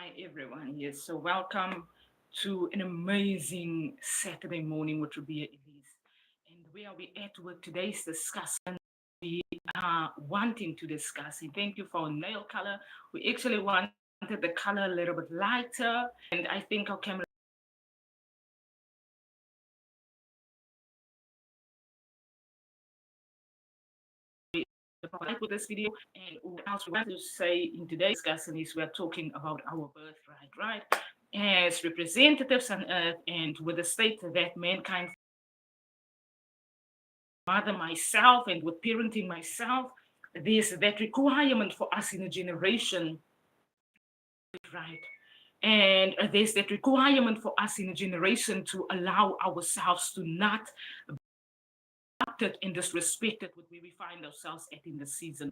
Hi, everyone. Yes, so welcome to an amazing Saturday morning with Rabia Elise. And where we at with today's discussion, we are wanting to discuss. And thank you for nail color. We actually wanted the color a little bit lighter, and I think our camera with this video. And what else we want to say in today's discussion is we're talking about our birthright, right? As representatives on earth and with the state that mankind, mother myself, and with parenting myself, there's that requirement for us in a generation, right? And there's that requirement for us in a generation to allow ourselves to not and disrespected with where we find ourselves at in the season.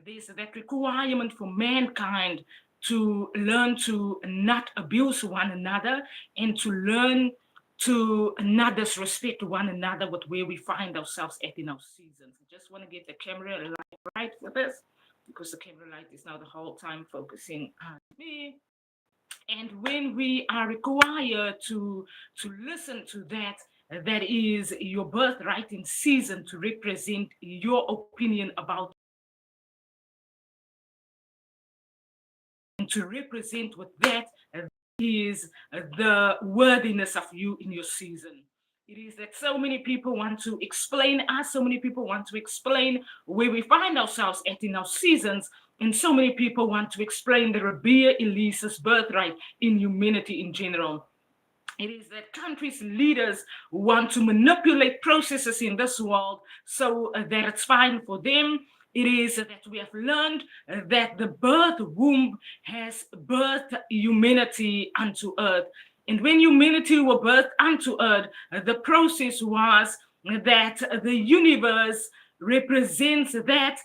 There's that requirement for mankind to learn to not abuse one another and to learn to not disrespect one another with where we find ourselves at in our seasons. I just want to get the camera light right for this because the camera light is now the whole time focusing on me. And when we are required to listen to that, that is your birthright in season to represent your opinion about and to represent what that is the worthiness of you in your season. It is that so many people want to explain us, so many people want to explain where we find ourselves at in our seasons, and so many people want to explain the Rabia Elise's birthright in humanity in general. It is that countries' leaders want to manipulate processes in this world so that it's fine for them. It is that we have learned that the birth womb has birthed humanity unto earth. And when humanity were birthed unto earth, the process was that the universe represents that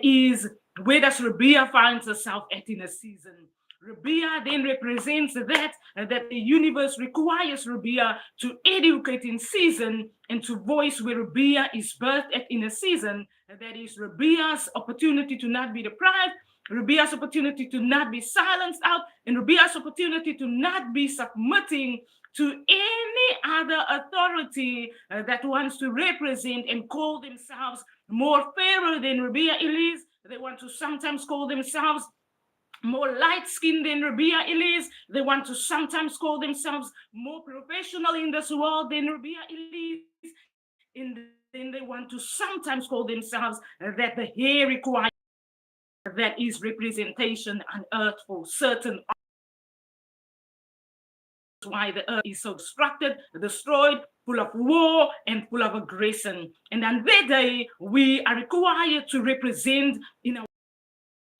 is where does Rabia finds herself at in a season. Rabia then represents that the universe requires Rabia to educate in season and to voice where Rabia is birthed at in a season. And that is Rabia's opportunity to not be deprived, Rabia's opportunity to not be silenced out, and Rabia's opportunity to not be submitting to any other authority that wants to represent and call themselves more fairer than Rabia Elise. They want to sometimes call themselves more light-skinned than Rabia Elise. They want to sometimes call themselves more professional in this world than Rabia Elise. And then they want to sometimes call themselves that the hair requires that is representation on earth for certain why the earth is so destructed, destroyed, full of war and full of aggression. And on that day, we are required to represent in our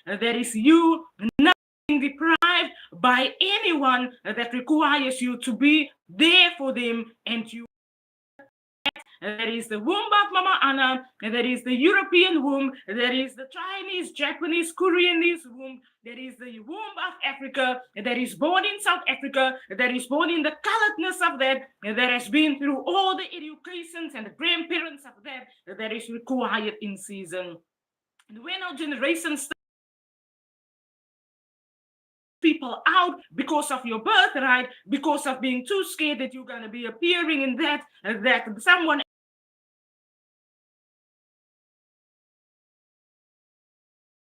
that is you not being deprived by anyone that requires you to be there for them and you. That is the womb of Mama Anna, that is the European womb, that is the Chinese, Japanese, Koreanese womb, that is the womb of Africa, that is born in South Africa, that is born in the coloredness of that has been through all the educations and the grandparents of that is required in season. And when our generations people out because of your birthright, because of being too scared that you're going to be appearing in that someone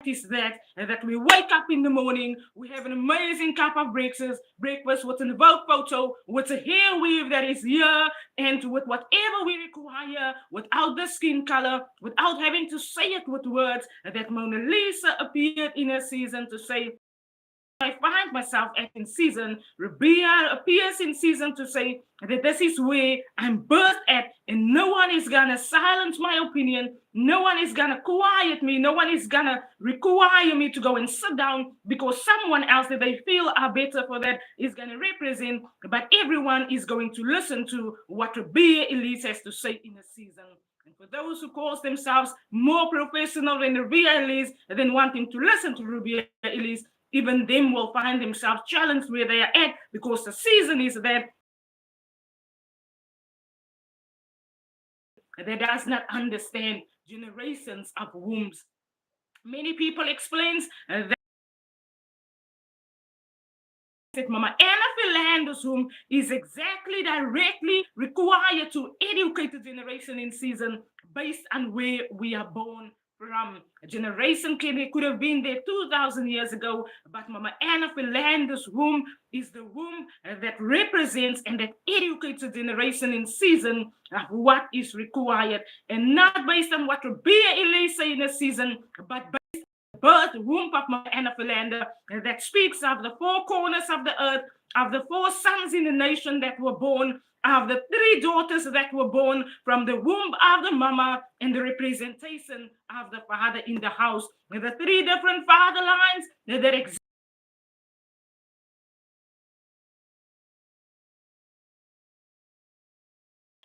is that we wake up in the morning, we have an amazing cup of breakfast with an Vogue photo, with a hair weave that is here, and with whatever we require, without the skin color, without having to say it with words, that Mona Lisa appeared in a season to say, I find myself at in season. Rabia appears in season to say that this is where I'm birthed at, and no one is gonna silence my opinion. No one is gonna quiet me. No one is gonna require me to go and sit down because someone else that they feel are better for that is gonna represent. But everyone is going to listen to what Rabia Elise has to say in a season. And for those who call themselves more professional than Rabia Elise, then wanting to listen to Rabia Elise, even them will find themselves challenged where they are at because the season is that does not understand generations of wombs. Many people explains that that Mama Anna Philander's home is exactly directly required to educate the generation in season based on where we are born from. A generation could have been there 2,000 years ago, but Mama Anna Philander's womb is the womb that represents and that educates a generation in season of what is required, and not based on what Ribea Elise in a season, but based on the birth womb of Mama Anna Philander that speaks of the four corners of the earth, of the four sons in the nation that were born, of the three daughters that were born from the womb of the mama, and the representation of the father in the house. The three different father lines that exist.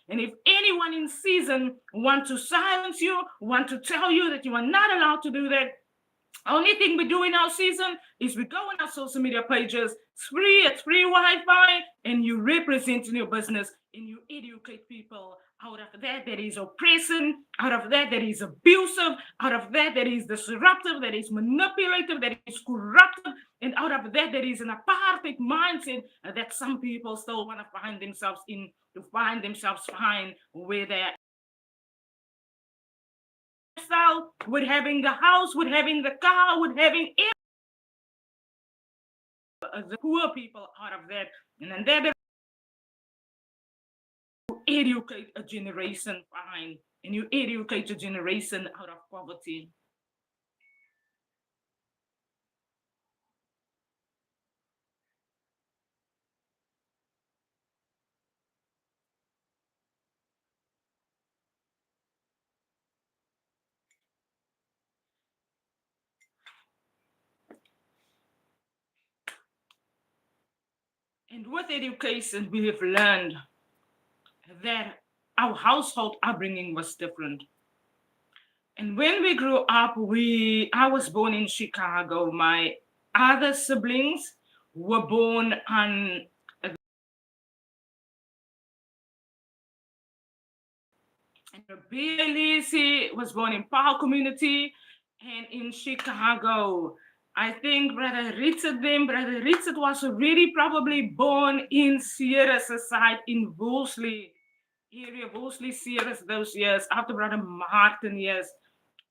And if anyone in season want to silence you, want to tell you that you are not allowed to do that, only thing we do in our season is we go on our social media pages. It's free Wi-Fi, and you represent in your business and you educate people. Out of that, there is oppression. Out of that, there is abusive. Out of that, there is disruptive. That is manipulative. That is corruptive. And out of that, there is an apartheid mindset that some people still want to find themselves in, to find themselves fine where they are. With having the house, with having the car, with having the poor people out of that. And then they educate a generation fine, and you educate a generation out of poverty. And with education, we have learned that our household upbringing was different. And when we grew up, I was born in Chicago. My other siblings were born on Ribea Elise was born in Powell community and in Chicago. I think Brother Richard was already probably born in Sierra's side in Wolseley area, Wolseley, Sierra's those years, after Brother Martin years.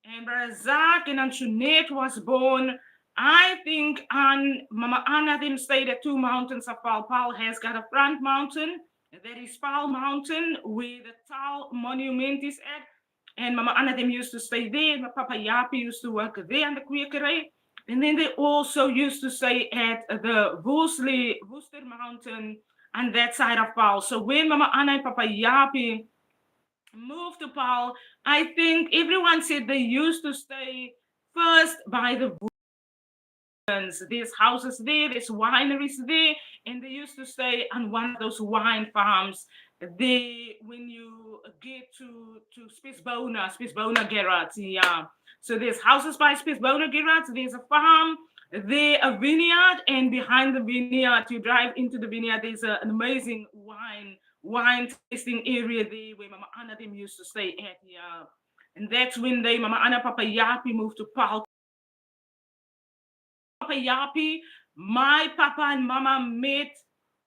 And Brother Zach and Antoinette was born, I think, on Mama Anna them stayed at two mountains of Paul. Paul has got a front mountain, that is Paul Mountain, where the Tal Monument is at. And Mama Anna them used to stay there. My Papa Yapi used to work there on the Quakery. And then they also used to stay at the Worcester Mountain on that side of Paul. So when Mama Anna and Papa Yapi moved to Paul, I think everyone said they used to stay first by the woods. There's houses there, there's wineries there, and they used to stay on one of those wine farms. They, when you get to Spitsbona Garage, yeah. So there's houses by Spitsbona Garage, there's a farm, there a vineyard, and behind the vineyard, you drive into the vineyard, there's an amazing wine tasting area there where Mama Anna them used to stay at, yeah. And that's when Mama Anna Papa Yapi moved to Paul. Papa Yapi, my Papa and Mama met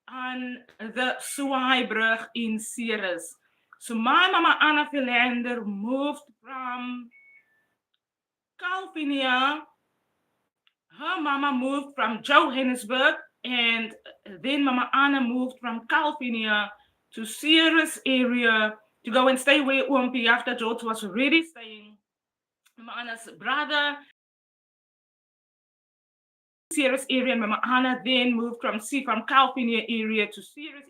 on the Swaibrug in Ceres. So my Mama Anna Philander moved from Calvinia. Her mama moved from Johannesburg, and then Mama Anna moved from Calvinia to Ceres area to go and stay where Oompie after George was already staying. Mama Anna's brother, Ceres area, and Mama Anna then moved from Calvinia area to Ceres.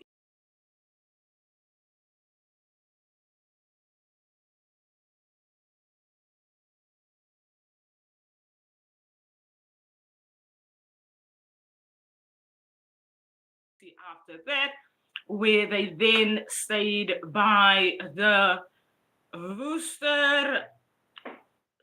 After that, where they then stayed by the Worcester,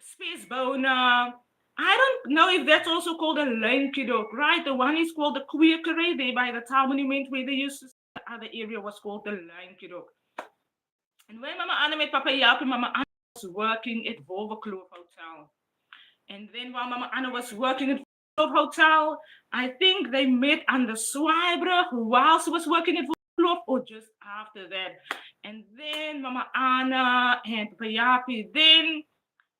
Spitsbona. I don't know if that's also called a Lankedok, right? The one is called the Quakery there by the town monument where they used to. The other area was called the Lankedok. And when Mama Anna met Papa Yapi, Mama Anna was working at Volvo Kloof Hotel. And then while Mama Anna was working at Hotel. I think they met under Swiber while she was working at Club or just after that. And then Mama Anna and Payapi then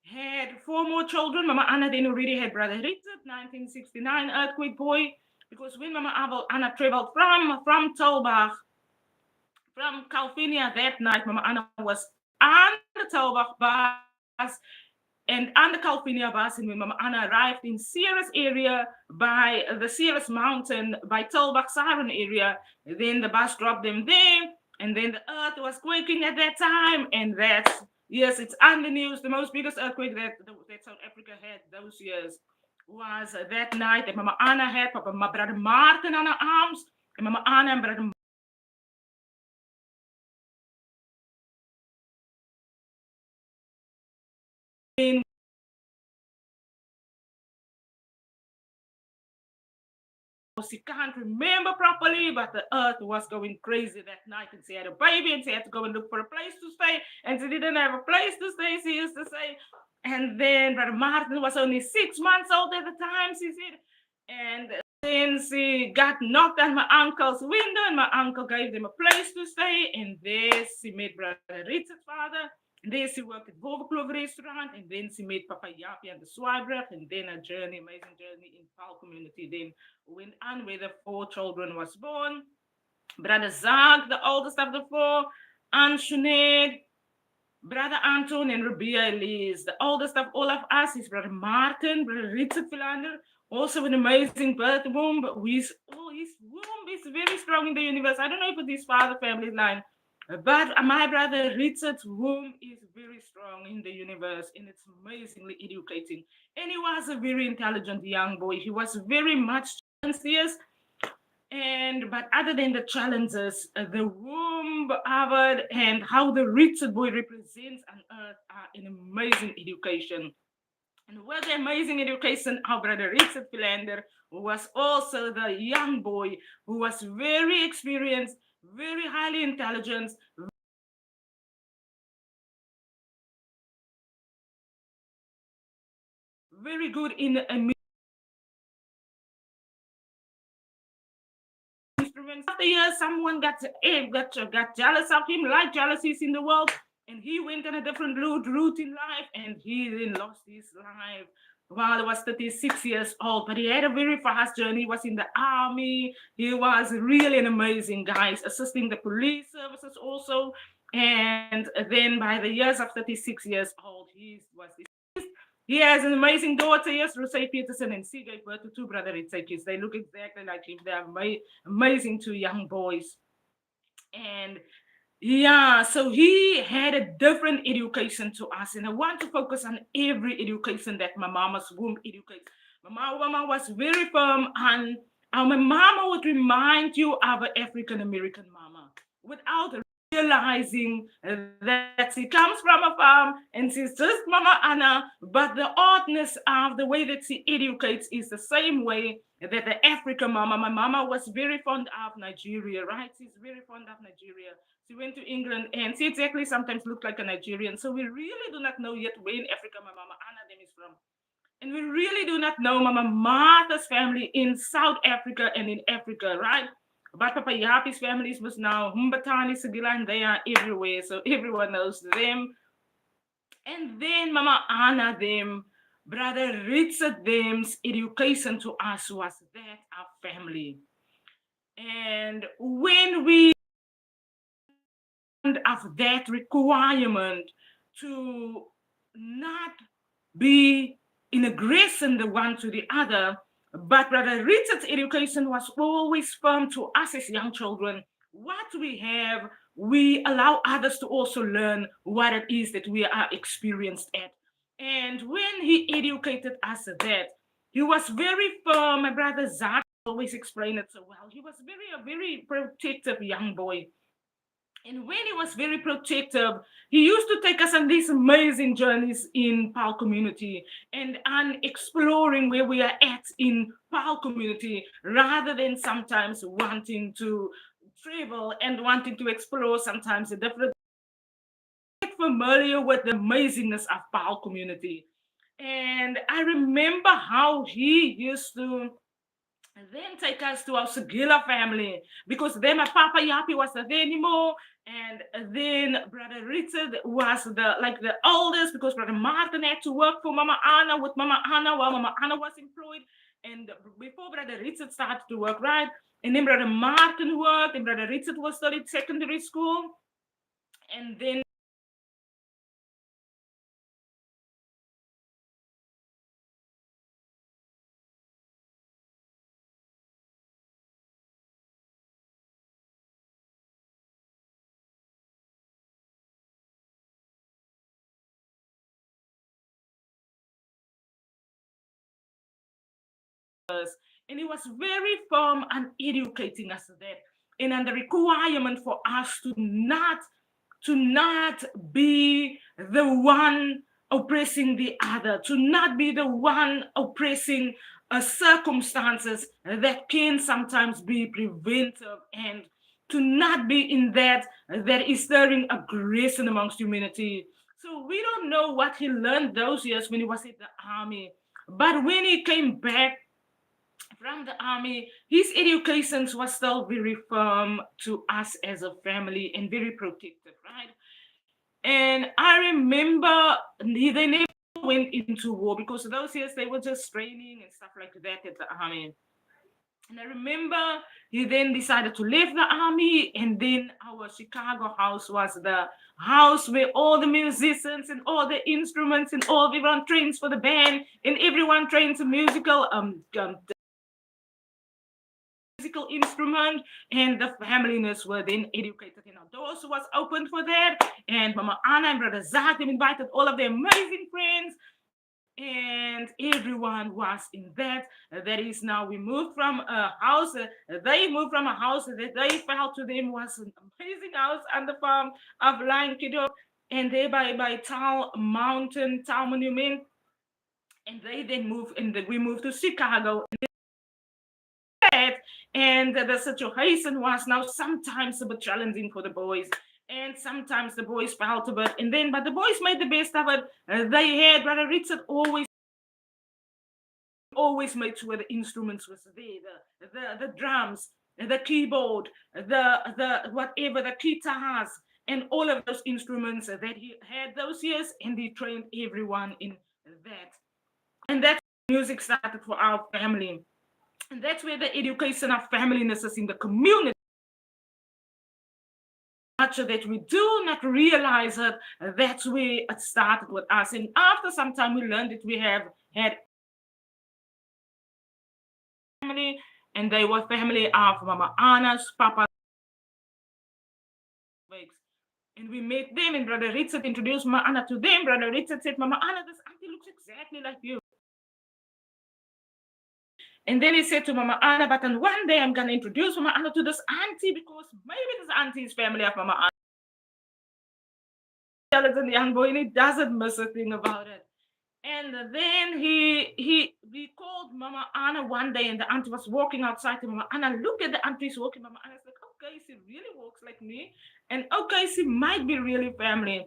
had four more children. Mama Anna then already had brother Richard, 1969 earthquake boy. Because when Mama Anna traveled from Tulbach, from California that night, Mama Anna was on the Tulbach bus and on the California bus, and when Mama Anna arrived in Sierra's area by the Sierra's mountain, by Tulbach Siren area, then the bus dropped them there, and then the earth was quaking at that time, and that's, yes, it's on the news, the most biggest earthquake that South Africa had those years was that night that Mama Anna had Papa, my brother Martin on her arms, and Mama Anna and brother she can't remember properly, but the earth was going crazy that night, and she had a baby, and she had to go and look for a place to stay, and she didn't have a place to stay, she used to say. And then Brother Martin was only 6 months old at the time, she said. And then she got knocked on my uncle's window, and my uncle gave them a place to stay, and there she met Brother Richard's father. And then she worked at AWOKH restaurant, and then she met Papa Yapi and the Swibrug, and then a journey, amazing journey in Paul community. Then went on where the four children was born. Brother Zag, the oldest of the four, Aunt Sinead, Brother Anton and Ribea Elise. The oldest of all of us is Brother Martin, Brother Richard Philander, also an amazing birth womb. His womb is very strong in the universe. I don't know if it's his father family line, but my brother Richard's womb is very strong in the universe, and it's amazingly educating. And he was a very intelligent young boy. He was very much challenges, and but other than the challenges, the womb of it and how the Richard boy represents on earth are an amazing education. And with the amazing education, our brother Richard Philander was also the young boy who was very experienced, very highly intelligent, very good in instruments. After years, someone got jealous of him, like jealousies in the world, and he went on a different route in life, and he then lost his life while he was 36 years old. But he had a very fast journey. He was in the army. He was really an amazing guy, assisting the police services also. And then by the years of 36 years old, he was deceased. He has an amazing daughter, yes, Rose Peterson, and she gave birth to two brother kids. They look exactly like him. They're amazing two young boys. And yeah, so he had a different education to us, and I want to focus on every education that my mama's womb educates. My mama was very firm on how my mama would remind you of an African American mama without realizing that she comes from a farm and she's just Mama Anna, but the oddness of the way that she educates is the same way that the African mama, my mama was very fond of Nigeria, right? She's very fond of Nigeria. She went to England and she exactly sometimes looked like a Nigerian. So we really do not know yet where in Africa my mama Anna them is from. And we really do not know Mama Martha's family in South Africa and in Africa, right? But Papa Yapi's families was now Humbatani, Sagila, and they are everywhere. So everyone knows them. And then Mama Anna them, Brother Richard them's education to us was that of family. And when we of that requirement to not be in aggression the one to the other, but Brother Richard's education was always firm to us as young children. What we have, we allow others to also learn what it is that we are experienced at. And when he educated us at that, he was very firm. My brother Zach always explained it so well. He was a very protective young boy. And when he was very protective, he used to take us on these amazing journeys in Pal community and on exploring where we are at in Pal community, rather than sometimes wanting to travel and wanting to explore sometimes a different, familiar with the amazingness of Pal community. And I remember how he used to then take us to our Segula family because then my Papa Yapi was not there anymore. And then Brother Richard was the oldest because Brother Martin had to work for Mama Anna with Mama Anna while Mama Anna was employed. And before Brother Richard started to work, right? And then Brother Martin worked, and Brother Richard was still in secondary school. And then and he was very firm and educating us that and the requirement for us to not be the one oppressing the other, to not be the one oppressing circumstances that can sometimes be preventive, and to not be in that is stirring aggression amongst humanity. So we don't know what he learned those years when he was in the army, but when he came back from the army, his education was still very firm to us as a family and very protective, right? And I remember they never went into war because those years they were just training and stuff like that at the army. And I remember he then decided to leave the army, and then our Chicago house was the house where all the musicians and all the instruments and all everyone trains for the band and everyone trains a musical instrument, and the families were then educated, and our doors was opened for that. And Mama Anna and Brother Zach, they invited all of their amazing friends, and everyone was in that. That is, now we moved from a house, they moved from a house that they felt to them was an amazing house on the farm of Lion Kiddo, and there by Tal Mountain, Tal Monument. And they then moved, and we moved to Chicago. And the situation was now sometimes a bit challenging for the boys, and sometimes the boys felt a bit, and then but the boys made the best of it. They had Brother Richard always made sure the instruments was there, the drums, the keyboard, the whatever, the guitars, and all of those instruments that he had those years, and he trained everyone in that. And that's music started for our family. And that's where the education of familyness is in the community. Much that we do not realize it, that's where it started with us. And after some time, we learned that we have had family, and they were family of Mama Anna's Papa. And we met them, and Brother Richard introduced Mama Anna to them. Brother Richard said, Mama Anna, this auntie looks exactly like you. And then he said to Mama Anna, but then one day I'm going to introduce Mama Anna to this auntie because maybe this auntie is family of Mama Anna. Intelligent young boy, and he doesn't miss a thing about it. And then we called Mama Anna one day, and the auntie was walking outside. And Mama Anna looked at the auntie's walking. Mama Anna's like, okay, she really walks like me, and okay, she might be really family.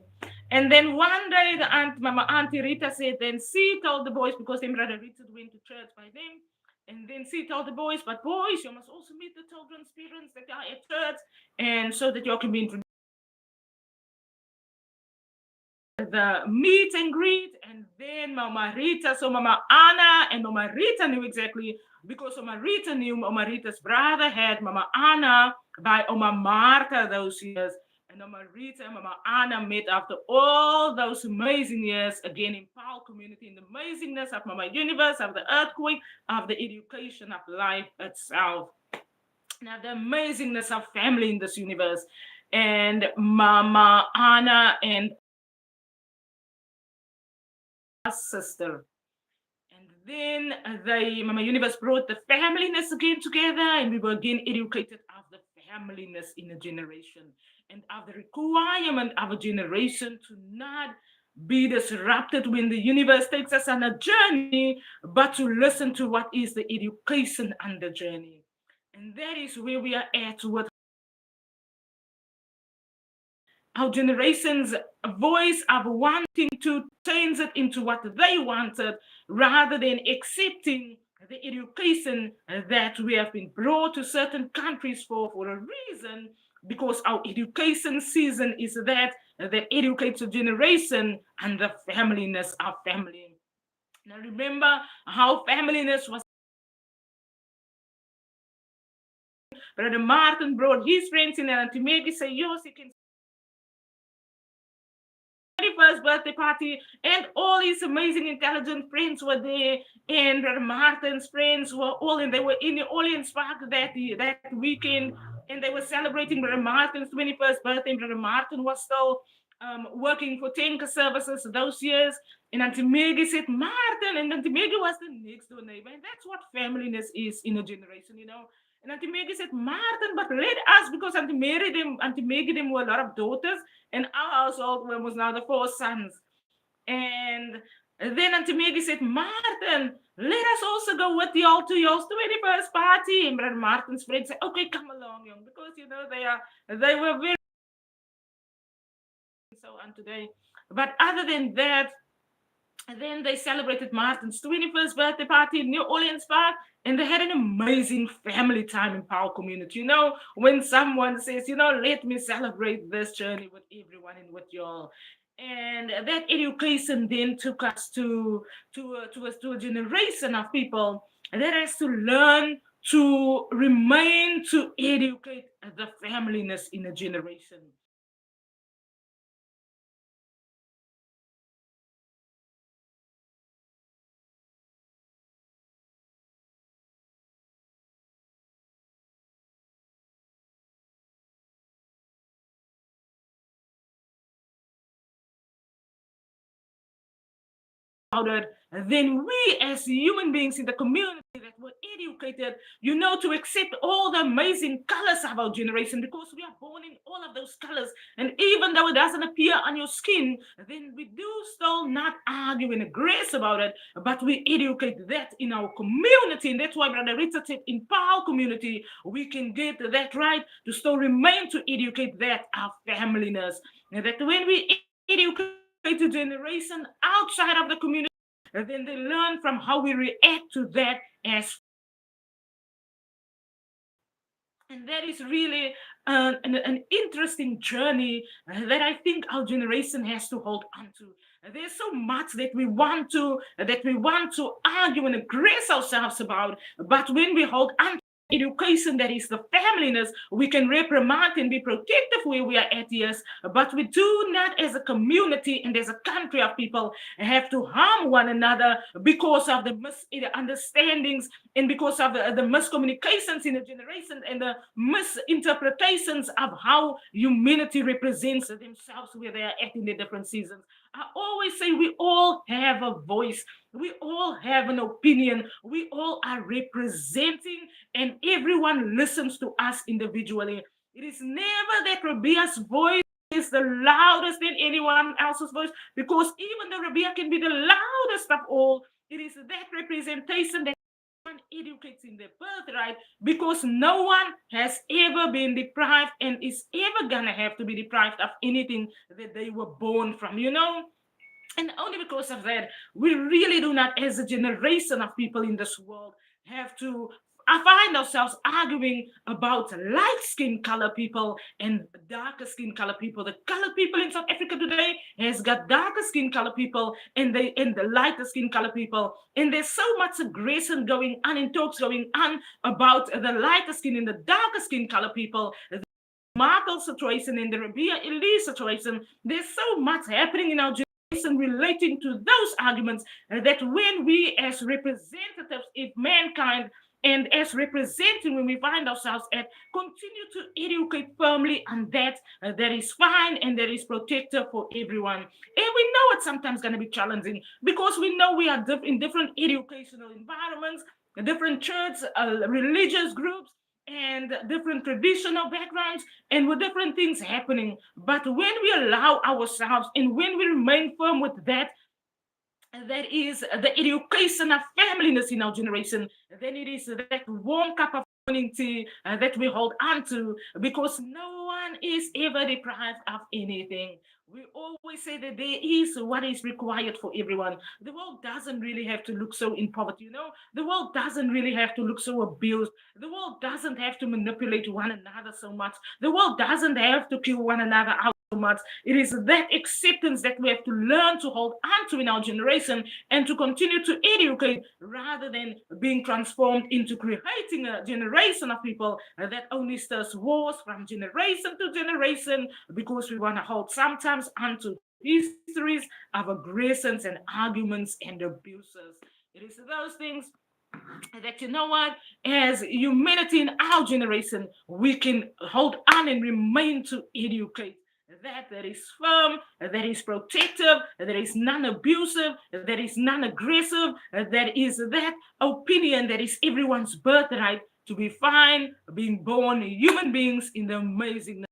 And then one day, Mama Auntie Rita said, then she told the boys, because then Brother Richard went to church by them. And then she told the boys, but boys, you must also meet the children's parents that are at church, and so that you can be introduced. The meet and greet, and then Mama Rita, so Mama Anna and Mama Rita knew exactly, because Mama Rita knew Mama Rita's brother had Mama Anna by Oma Marta those years. And Mama Rita and Mama Anna met after all those amazing years again in Paul community, in the amazingness of Mama Universe, of the earthquake, of the education of life itself. Now, the amazingness of family in this universe. And Mama Anna and sister. And then Mama Universe brought the familyness again together, and we were again educated of the familyness in a generation, and of the requirement of a generation to not be disrupted when the universe takes us on a journey, but to listen to what is the education on the journey. And that is where we are at with. our generation's voice of wanting to change it into what they wanted rather than accepting the education that we have been brought to certain countries for a reason, because our education season is that educates a generation and the familyness of family. Now remember how familyness was. Brother Martin brought his friends in and to maybe say, yours, you can 21st birthday party, and all his amazing, intelligent friends were there. And Brother Martin's friends were all in. They were in the Orleans Park that weekend, and they were celebrating Brother Martin's 21st birthday. Brother Martin was still working for Tanker Services those years. And Auntie Maggie said, Martin, and Auntie Maggie was the next door neighbor. And that's what familyness is in a generation, you know. And Auntie Maggie said, Martin, but let us, because Auntie Maggie them were a lot of daughters, and our household was now the four sons. And then Auntie Maggie said, Martin, let us also go with y'all to y'all's 21st party. And Brother Martin's friends said, okay, come along, young, because you know they were very so on today. But other than that, then they celebrated Martin's 21st birthday party in New Orleans Park, and they had an amazing family time in Power Community. You know, when someone says, you know, let me celebrate this journey with everyone and with y'all. And that education then took us to a generation of people that has to learn to remain to educate the familyness in a generation. It, then we as human beings in the community that were educated, you know, to accept all the amazing colors of our generation, because we are born in all of those colors. And even though it doesn't appear on your skin, then we do still not argue and aggress about it, but we educate that in our community. And that's why Brother Richard said in Power Community, we can get that right to still remain to educate that our familyness. And that when we educate the generation outside of the community, then they learn from how we react to that as. And that is really an interesting journey that I think our generation has to hold on to. There's so much that we want to argue and aggress ourselves about, but when we hold on education that is the familyness, we can reprimand and be protective where we are at, yes, but we do not as a community and as a country of people have to harm one another because of the misunderstandings and because of the miscommunications in the generation and the misinterpretations of how humanity represents themselves where they are at in the different seasons. I always say we all have a voice. We all have an opinion. We all are representing, and everyone listens to us individually. It is never that Rabia's voice is the loudest than anyone else's voice, because even though Rabia can be the loudest of all, it is that representation that one educates in their birthright, because no one has ever been deprived and is ever gonna have to be deprived of anything that they were born from, you know. And only because of that, we really do not, as a generation of people in this world, have to find ourselves arguing about light skin color people and darker skin color people. The colored people in South Africa today has got darker skin color people and the lighter skin color people. And there's so much aggression going on and talks going on about the lighter skin and the darker skin color people. Martel situation and the Rabia Elise situation. There's so much happening in our generation relating to those arguments that when we as representatives of mankind and as representing when we find ourselves at continue to educate firmly on that that is fine and that is protective for everyone. And we know it's sometimes going to be challenging because we know we are in different educational environments, different church, religious groups, and different traditional backgrounds, and with different things happening. But when we allow ourselves and when we remain firm with that, that is the education of familyness in our generation, then it is that warm cup of community that we hold on to, because no one is ever deprived of anything. We always say that there is what is required for everyone. The world doesn't really have to look so in poverty, you know. The world doesn't really have to look so abused. The world doesn't have to manipulate one another so much. The world doesn't have to kill one another out so much. It is that acceptance that we have to learn to hold on to in our generation, and to continue to educate, rather than being transformed into creating a generation of people that only stirs wars from generation to generation, because we want to hold sometimes onto histories of aggressions and arguments and abuses. It is those things that, you know what, as humanity in our generation, we can hold on and remain to educate, that is firm, that is protective, that is non-abusive, that is non-aggressive, that is that opinion that is everyone's birthright, to be fine, being born human beings in the amazing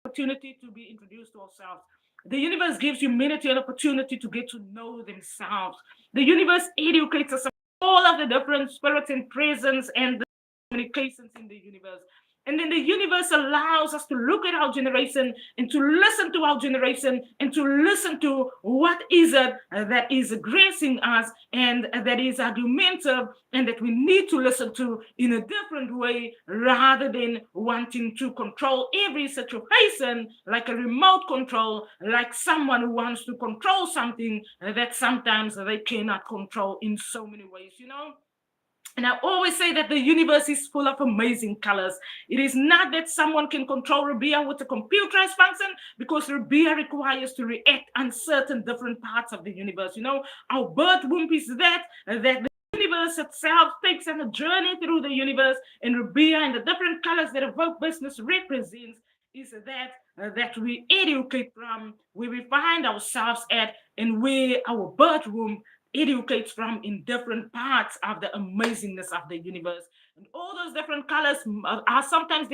opportunity to be introduced to ourselves. The universe gives humanity an opportunity to get to know themselves. The universe educates us all of the different spirits and presence and the communications in the universe. And then the universe allows us to look at our generation and to listen to our generation and to listen to what is it that is aggressing us and that is argumentative and that we need to listen to in a different way, rather than wanting to control every situation like a remote control, like someone who wants to control something that sometimes they cannot control in so many ways, you know. And I always say that the universe is full of amazing colors. It is not that someone can control Rabia with a computerized function, because Rabia requires to react on certain different parts of the universe. You know, our birth womb is that the universe itself takes on a journey through the universe, and Rabia and the different colors that AWOKH Business represents is that we educate from, where we find ourselves at, and where our birth womb educates from in different parts of the amazingness of the universe. And all those different colors are sometimes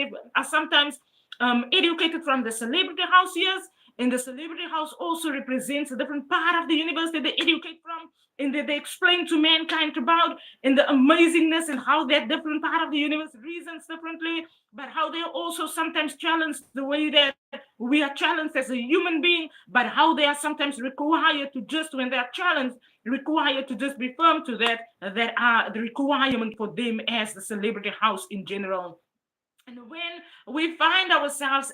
educated from the celebrity house years. And the celebrity house also represents a different part of the universe that they educate from, and that they explain to mankind about, and the amazingness and how that different part of the universe reasons differently, but how they also sometimes challenge the way that we are challenged as a human being, but how they are sometimes required to just, when they are challenged, required to just be firm to that are the requirement for them as the celebrity house in general. And when we find ourselves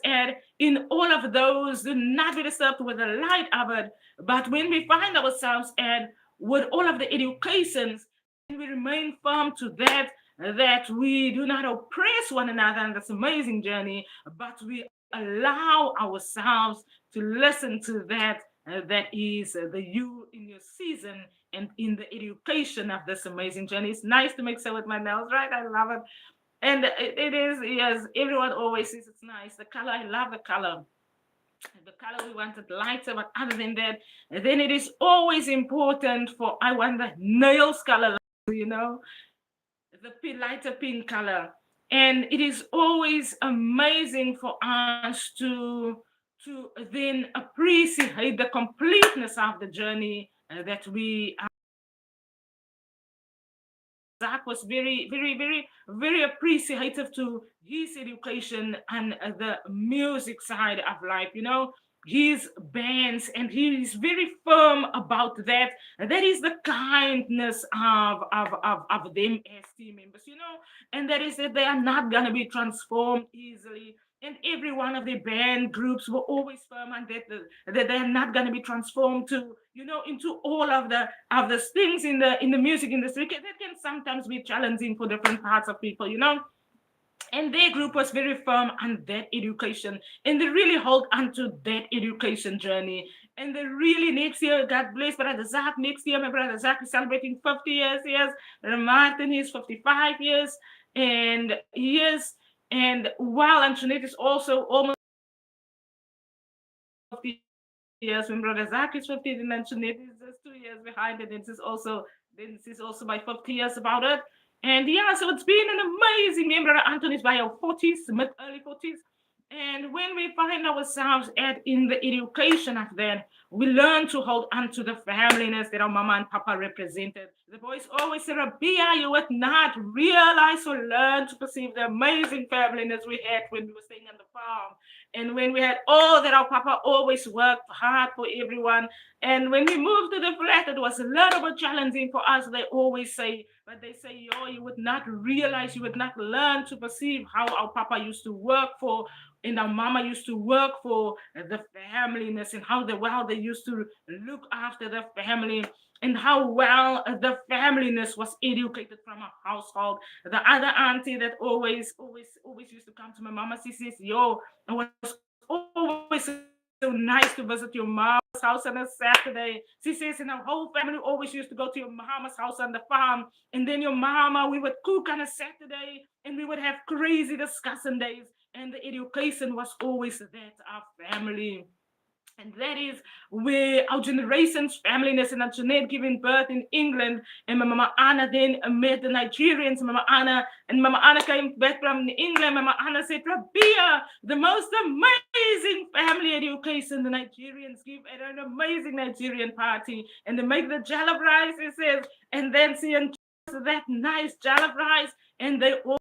in all of those, do not be disturbed with the light of it, but when we find ourselves with all of the educations, and we remain firm to that we do not oppress one another on this amazing journey, but we allow ourselves to listen to that is the you in your season and in the education of this amazing journey. It's nice to make so with my nails, right? I love it. And it is, yes, everyone always says it's nice. The color, I love the color. The color we wanted lighter, but other than that, then it is always important for, I want the nails color, you know, the lighter pink color. And it is always amazing for us to then appreciate the completeness of the journey that we Zach was very, very, very, very appreciative to his education and the music side of life, you know, his bands, and he is very firm about that. That is the kindness of them as team members, you know, and that is that they are not gonna be transformed easily. And every one of the band groups were always firm on that they're not going to be transformed to, you know, into all of the things in the music industry that can sometimes be challenging for different parts of people, you know. And their group was very firm on that education, and they really hold on to that education journey. And they really, next year, God bless Brother Zach, next year my brother Zach is celebrating 50 years. Yes, Martin is 55 years, and yes, and while Antoinette is also almost 50 years, when Brother Zach is 50, then Antoinette is just 2 years behind, and this is also by 50 years about it. And yeah, so it's been an amazing. Me and Brother Anthony is by our 40s, mid early 40s. And when we find ourselves in the education of that, we learn to hold on to the familyness that our mama and papa represented. The boys always say, Rabia, you would not realize or learn to perceive the amazing familyness we had when we were staying on the farm. And when we had all that, our papa always worked hard for everyone. And when we moved to the flat, it was a little bit challenging for us, they always say. But they say, yo, you would not realize, you would not learn to perceive how our papa used to work for and our mama used to work for the familyness and how well they used to look after the family and how well the familyness was educated from a household. The other auntie that always used to come to my mama, she says, yo, it was always so nice to visit your mama's house on a Saturday. She says, and our whole family always used to go to your mama's house on the farm. And then your mama, we would cook on a Saturday and we would have crazy discussion days. And the education was always that our family. And that is where our generation's familyness and our Jeanette giving birth in England, and my Mama Anna then met the Nigerians. Mama Anna and Mama Anna came back from England. Mama Anna said, Rabia, the most amazing family education. The Nigerians give at an amazing Nigerian party, and they make the jollof rice, it says, and then see and that nice jollof rice, and they all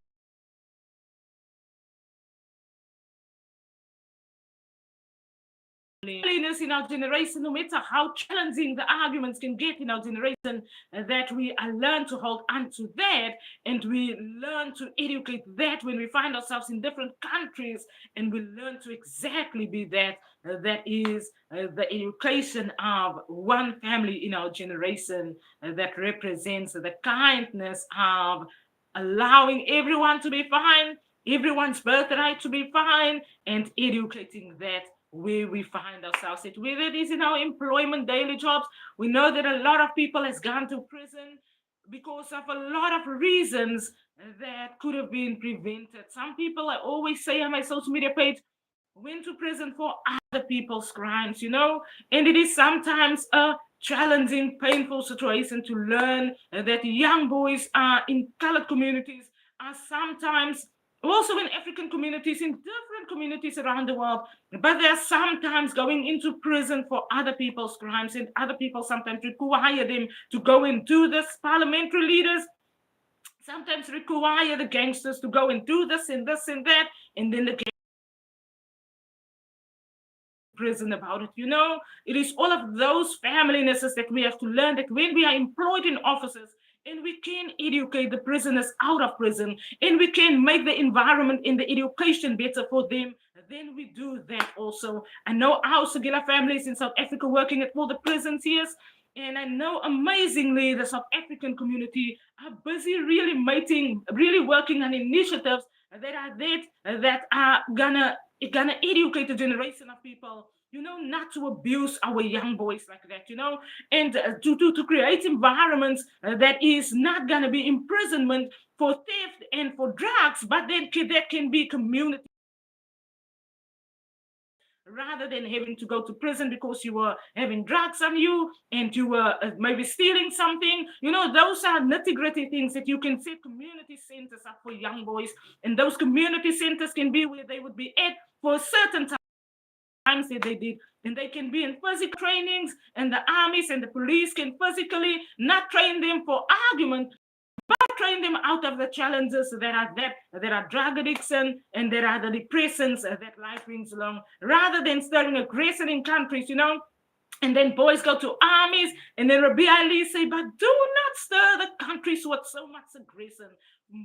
loneliness in our generation, no matter how challenging the arguments can get in our generation, that we learn to hold on to that and we learn to educate that when we find ourselves in different countries and we learn to exactly be that. That is the education of one family in our generation that represents the kindness of allowing everyone to be fine, everyone's birthright to be fine, and educating that where we find ourselves at, whether it is in our employment, daily jobs. We know that a lot of people has gone to prison because of a lot of reasons that could have been prevented. Some people, I always say on my social media page, went to prison for other people's crimes, and it is sometimes a challenging, painful situation to learn that young boys are in colored communities are sometimes also in African communities, in different communities around the world, but they're sometimes going into prison for other people's crimes, and other people sometimes require them to go and do this. Parliamentary leaders sometimes require the gangsters to go and do this and this and that, and then the prison about it. It is all of those familynesses that we have to learn, that when we are employed in offices and we can educate the prisoners out of prison and we can make the environment in the education better for them, then we do that also. I know our Sagila families in South Africa working at all the prisons here, and I know amazingly the South African community are busy really working on initiatives that are that are gonna educate a generation of people, not to abuse our young boys like that, and to create environments that is not gonna be imprisonment for theft and for drugs, but then that can be community rather than having to go to prison because you were having drugs on you and you were maybe stealing something. Those are nitty-gritty things that you can set community centers up for young boys. And those community centers can be where they would be at for a certain times that they did. And they can be in physical trainings, and the armies and the police can physically not train them for argument, train them out of the challenges that are drug addiction and there are the depressions that life brings along, rather than stirring aggression in countries, and then boys go to armies, and then Rabia Elise say, but do not stir the countries with so much aggression.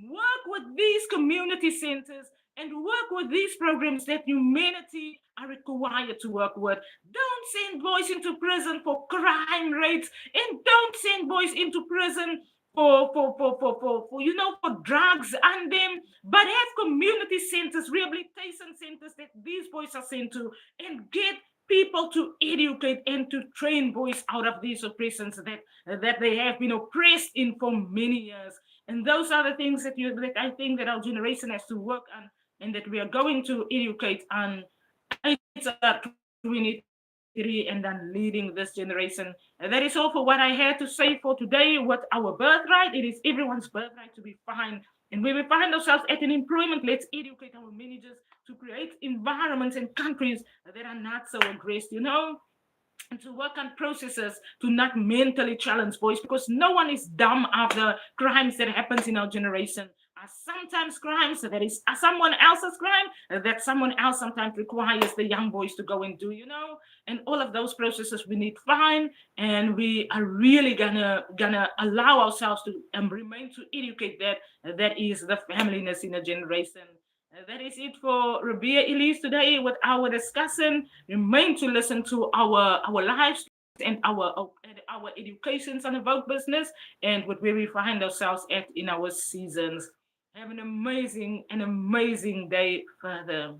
Work with these community centers and work with these programs that humanity are required to work with. Don't send boys into prison for crime rates, and don't send boys into prison for drugs and them, but have community centers, rehabilitation centers that these boys are sent to, and get people to educate and to train boys out of these oppressions that they have been oppressed in for many years. And those are the things that I think that our generation has to work on and that we are going to educate on. It's a 2020 and then leading this generation. That is all for what I had to say for today. What our birthright, it is everyone's birthright to be fine. And when we find ourselves at an employment, let's educate our managers to create environments and countries that are not so aggressive, and to work on processes to not mentally challenge boys, because no one is dumb after crimes that happens in our generation. Sometimes crimes that is someone else's crime that someone else sometimes requires the young boys to go and do, and all of those processes we need fine, and we are really gonna allow ourselves to remain to educate that is the familyness in a generation. That is it for Rabia Elise today with our discussion. Remain to listen to our lives and our educations on AWOKH Business and with where we find ourselves at in our seasons. Have an amazing day further.